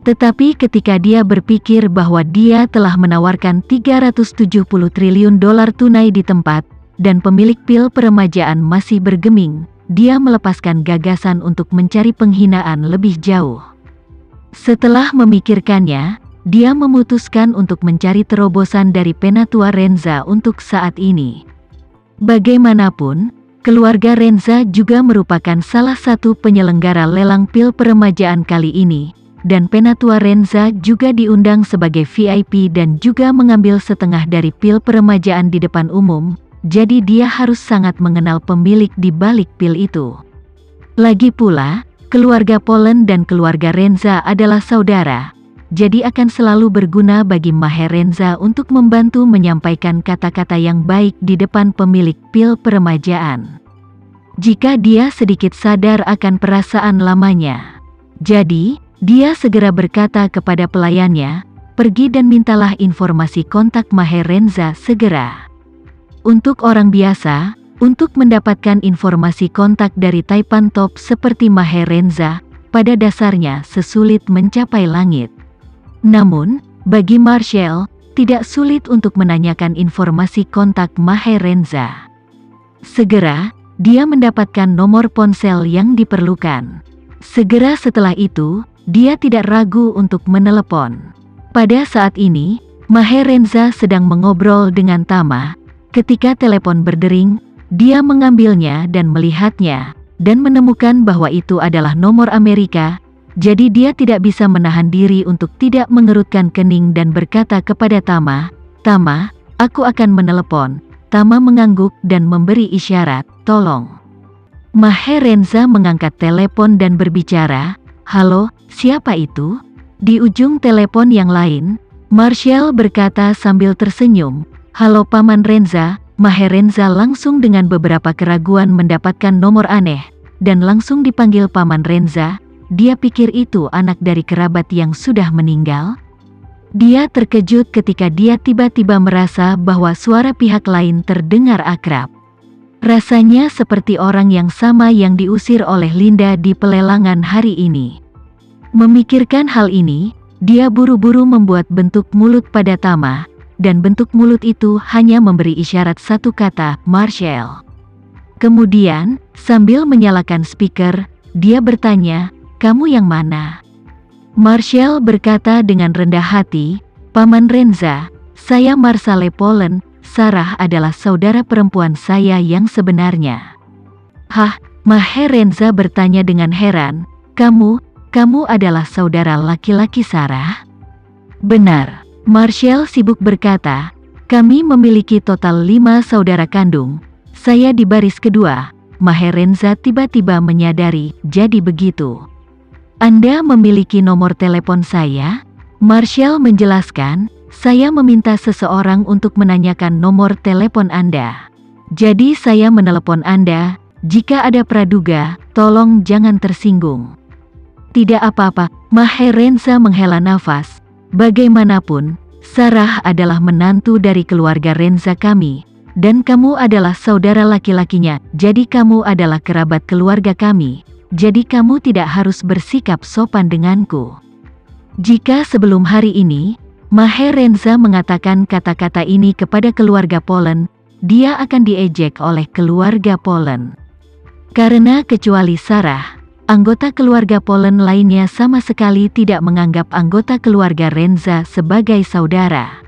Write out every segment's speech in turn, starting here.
Tetapi ketika dia berpikir bahwa dia telah menawarkan 370 triliun dolar tunai di tempat, dan pemilik pil peremajaan masih bergeming, dia melepaskan gagasan untuk mencari penghinaan lebih jauh. Setelah memikirkannya, dia memutuskan untuk mencari terobosan dari Penatua Renza untuk saat ini. Bagaimanapun, keluarga Renza juga merupakan salah satu penyelenggara lelang pil peremajaan kali ini, dan Penatua Renza juga diundang sebagai VIP dan juga mengambil setengah dari pil peremajaan di depan umum, jadi dia harus sangat mengenal pemilik di balik pil itu. Lagi pula, keluarga Polen dan keluarga Renza adalah saudara, jadi akan selalu berguna bagi Maher Renza untuk membantu menyampaikan kata-kata yang baik di depan pemilik pil peremajaan. Jika dia sedikit sadar akan perasaan lamanya. Jadi, dia segera berkata kepada pelayannya, "Pergi dan mintalah informasi kontak Maher Renza segera." Untuk orang biasa, untuk mendapatkan informasi kontak dari Taipan top seperti Maher Renza, pada dasarnya sesulit mencapai langit. Namun, bagi Marshall, tidak sulit untuk menanyakan informasi kontak Maher Renza. Segera, dia mendapatkan nomor ponsel yang diperlukan. Segera setelah itu, dia tidak ragu untuk menelepon. Pada saat ini, Maher Renza sedang mengobrol dengan Tama. Ketika telepon berdering, dia mengambilnya dan melihatnya, dan menemukan bahwa itu adalah nomor Amerika, jadi dia tidak bisa menahan diri untuk tidak mengerutkan kening dan berkata kepada Tama, "Tama, aku akan menelepon." Tama mengangguk dan memberi isyarat, "Tolong." Maher Renza mengangkat telepon dan berbicara, "Halo, siapa itu?" Di ujung telepon yang lain, Marshall berkata sambil tersenyum, "Halo Paman Renza." Maher Renza langsung dengan beberapa keraguan mendapatkan nomor aneh, dan langsung dipanggil Paman Renza. Dia pikir itu anak dari kerabat yang sudah meninggal. Dia terkejut ketika dia tiba-tiba merasa bahwa suara pihak lain terdengar akrab. Rasanya seperti orang yang sama yang diusir oleh Linda di pelelangan hari ini. Memikirkan hal ini, dia buru-buru membuat bentuk mulut pada Tama, dan bentuk mulut itu hanya memberi isyarat satu kata, "Marshall." Kemudian, sambil menyalakan speaker, dia bertanya, "Kamu yang mana?" Marshall berkata dengan rendah hati, "Paman Renza, saya Marsale Polen. Sarah adalah saudara perempuan saya yang sebenarnya." "Hah?" Maher Renza bertanya dengan heran, Kamu adalah saudara laki-laki Sarah?" "Benar." Marshall sibuk berkata, "Kami memiliki total 5 saudara kandung. Saya di baris kedua." Maher Renza tiba-tiba menyadari, "Jadi begitu. Anda memiliki nomor telepon saya?" Marshall menjelaskan, "Saya meminta seseorang untuk menanyakan nomor telepon Anda. Jadi saya menelepon Anda. Jika ada praduga, tolong jangan tersinggung." "Tidak apa-apa." Maher Renza menghela nafas. "Bagaimanapun, Sarah adalah menantu dari keluarga Renza kami, dan kamu adalah saudara laki-lakinya, jadi kamu adalah kerabat keluarga kami, jadi kamu tidak harus bersikap sopan denganku." Jika sebelum hari ini, Maher Renza mengatakan kata-kata ini kepada keluarga Polen, dia akan diejek oleh keluarga Polen. Karena kecuali Sarah, anggota keluarga Polen lainnya sama sekali tidak menganggap anggota keluarga Renza sebagai saudara.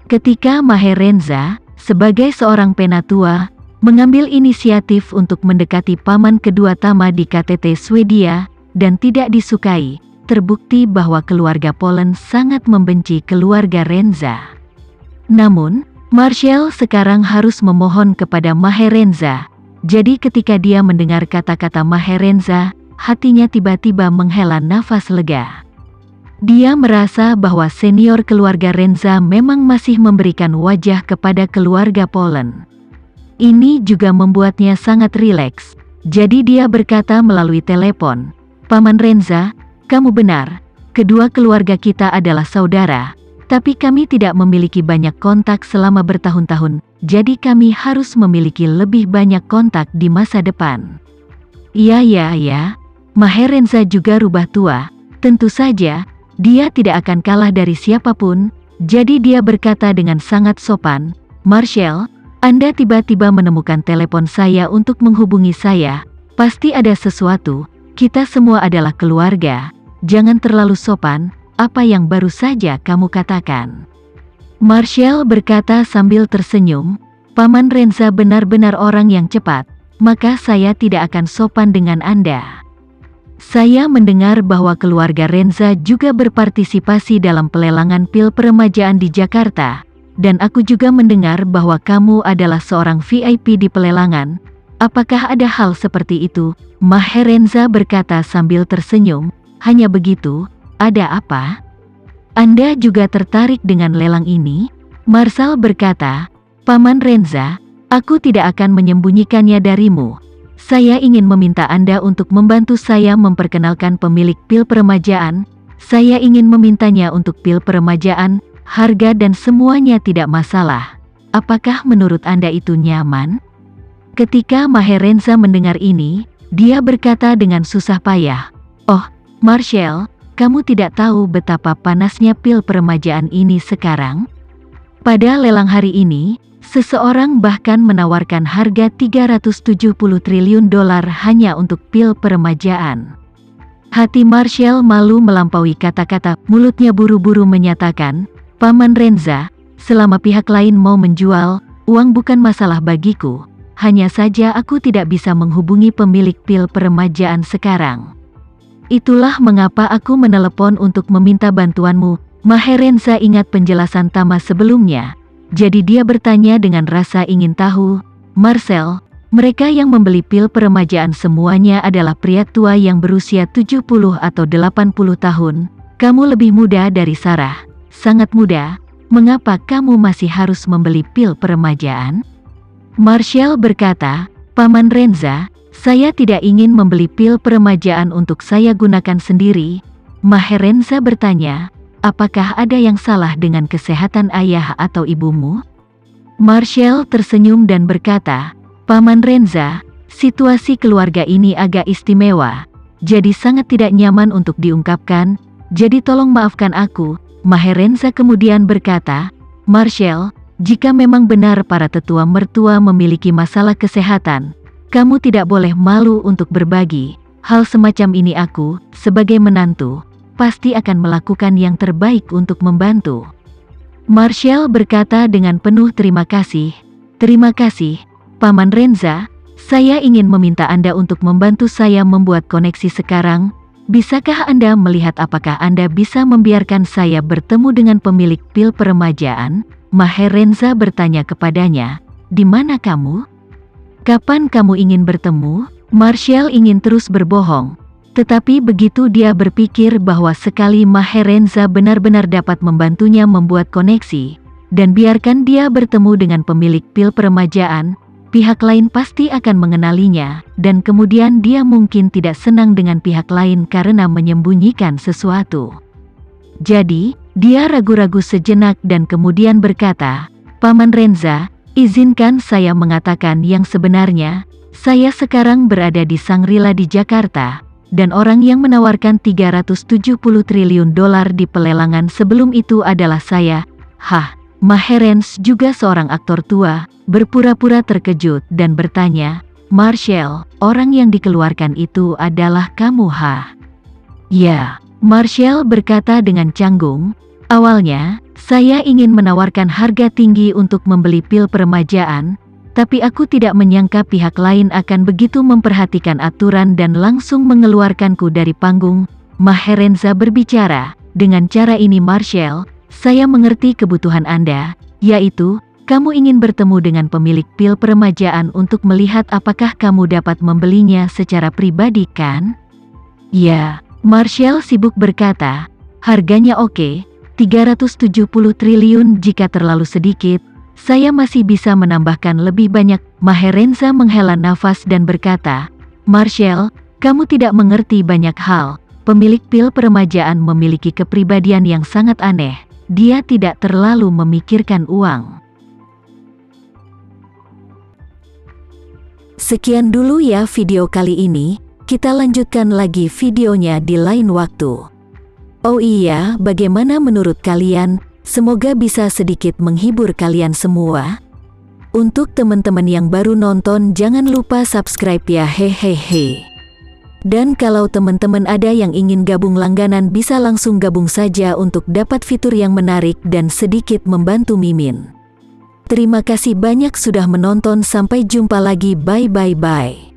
Ketika Maher Renza, sebagai seorang penatua, mengambil inisiatif untuk mendekati paman kedua Tama di KTT Swedia, dan tidak disukai, terbukti bahwa keluarga Polen sangat membenci keluarga Renza. Namun, Marshall sekarang harus memohon kepada Maher Renza, jadi ketika dia mendengar kata-kata Maher Renza, hatinya tiba-tiba menghela nafas lega. Dia merasa bahwa senior keluarga Renza memang masih memberikan wajah kepada keluarga Polen. Ini juga membuatnya sangat rileks. Jadi dia berkata melalui telepon, "Paman Renza, kamu benar. Kedua keluarga kita adalah saudara, tapi kami tidak memiliki banyak kontak selama bertahun-tahun, jadi kami harus memiliki lebih banyak kontak di masa depan." Ya. Maher Renza juga rubah tua. Tentu saja, dia tidak akan kalah dari siapapun, jadi dia berkata dengan sangat sopan, "Marshall, Anda tiba-tiba menemukan telepon saya untuk menghubungi saya, pasti ada sesuatu, kita semua adalah keluarga, jangan terlalu sopan, apa yang baru saja kamu katakan?" Marshall berkata sambil tersenyum, "Paman Renza benar-benar orang yang cepat, maka saya tidak akan sopan dengan Anda. Saya mendengar bahwa keluarga Renza juga berpartisipasi dalam pelelangan pil peremajaan di Jakarta, dan aku juga mendengar bahwa kamu adalah seorang VIP di pelelangan. Apakah ada hal seperti itu?" Maher Renza berkata sambil tersenyum, "Hanya begitu, ada apa? Anda juga tertarik dengan lelang ini?" Marshall berkata, "Paman Renza, aku tidak akan menyembunyikannya darimu. Saya ingin meminta Anda untuk membantu saya memperkenalkan pemilik pil peremajaan. Saya ingin memintanya untuk pil peremajaan, harga dan semuanya tidak masalah. Apakah menurut Anda itu nyaman?" Ketika Maher Renza mendengar ini, dia berkata dengan susah payah, "Oh, Marshall, kamu tidak tahu betapa panasnya pil peremajaan ini sekarang? Pada lelang hari ini, seseorang bahkan menawarkan harga 370 triliun dolar hanya untuk pil peremajaan." Hati Marshall malu melampaui kata-kata, mulutnya buru-buru menyatakan, "Paman Renza, selama pihak lain mau menjual, uang bukan masalah bagiku. Hanya saja aku tidak bisa menghubungi pemilik pil peremajaan sekarang. Itulah mengapa aku menelepon untuk meminta bantuanmu." Maher Renza ingat penjelasan Tama sebelumnya, jadi dia bertanya dengan rasa ingin tahu, "Marshall, mereka yang membeli pil peremajaan semuanya adalah pria tua yang berusia 70 atau 80 tahun. Kamu lebih muda dari Sarah, sangat muda. Mengapa kamu masih harus membeli pil peremajaan?" Marshall berkata, "Paman Renza, saya tidak ingin membeli pil peremajaan untuk saya gunakan sendiri." Maher Renza bertanya, "Apakah ada yang salah dengan kesehatan ayah atau ibumu?" Marshall tersenyum dan berkata, "Paman Renza, situasi keluarga ini agak istimewa, jadi sangat tidak nyaman untuk diungkapkan, jadi tolong maafkan aku." Maher Renza kemudian berkata, "Marshall, jika memang benar para tetua mertua memiliki masalah kesehatan, kamu tidak boleh malu untuk berbagi. Hal semacam ini aku, sebagai menantu, pasti akan melakukan yang terbaik untuk membantu." Marshall berkata dengan penuh terima kasih, "Terima kasih, Paman Renza, saya ingin meminta Anda untuk membantu saya membuat koneksi sekarang. Bisakah Anda melihat apakah Anda bisa membiarkan saya bertemu dengan pemilik pil peremajaan?" Maher Renza bertanya kepadanya, "Di mana kamu? Kapan kamu ingin bertemu?" Marshall ingin terus berbohong, tetapi begitu dia berpikir bahwa sekali Maher Renza benar-benar dapat membantunya membuat koneksi, dan biarkan dia bertemu dengan pemilik pil peremajaan, pihak lain pasti akan mengenalinya, dan kemudian dia mungkin tidak senang dengan pihak lain karena menyembunyikan sesuatu. Jadi, dia ragu-ragu sejenak dan kemudian berkata, "Paman Renza, izinkan saya mengatakan yang sebenarnya. Saya sekarang berada di Shangri-La di Jakarta, dan orang yang menawarkan 370 triliun dolar di pelelangan sebelum itu adalah saya." Hah, Maher Renza juga seorang aktor tua, berpura-pura terkejut dan bertanya, "Marshall, orang yang dikeluarkan itu adalah kamu, ha?" "Ya," Marshall berkata dengan canggung, "awalnya, saya ingin menawarkan harga tinggi untuk membeli pil peremajaan, tapi aku tidak menyangka pihak lain akan begitu memperhatikan aturan dan langsung mengeluarkanku dari panggung." Maher Renza berbicara, "Dengan cara ini Marshall, saya mengerti kebutuhan Anda, yaitu, kamu ingin bertemu dengan pemilik pil peremajaan untuk melihat apakah kamu dapat membelinya secara pribadi, kan?" "Ya," Marshall sibuk berkata, "harganya oke, 370 triliun jika terlalu sedikit. Saya masih bisa menambahkan lebih banyak." Maher Renza menghela nafas dan berkata, "Marshall, kamu tidak mengerti banyak hal. Pemilik pil peremajaan memiliki kepribadian yang sangat aneh. Dia tidak terlalu memikirkan uang." Sekian dulu ya video kali ini, kita lanjutkan lagi videonya di lain waktu. Oh iya, bagaimana menurut kalian? Semoga bisa sedikit menghibur kalian semua. Untuk teman-teman yang baru nonton, jangan lupa subscribe ya, hehehe. Dan kalau teman-teman ada yang ingin gabung langganan, bisa langsung gabung saja untuk dapat fitur yang menarik dan sedikit membantu Mimin. Terima kasih banyak sudah menonton, sampai jumpa lagi, bye.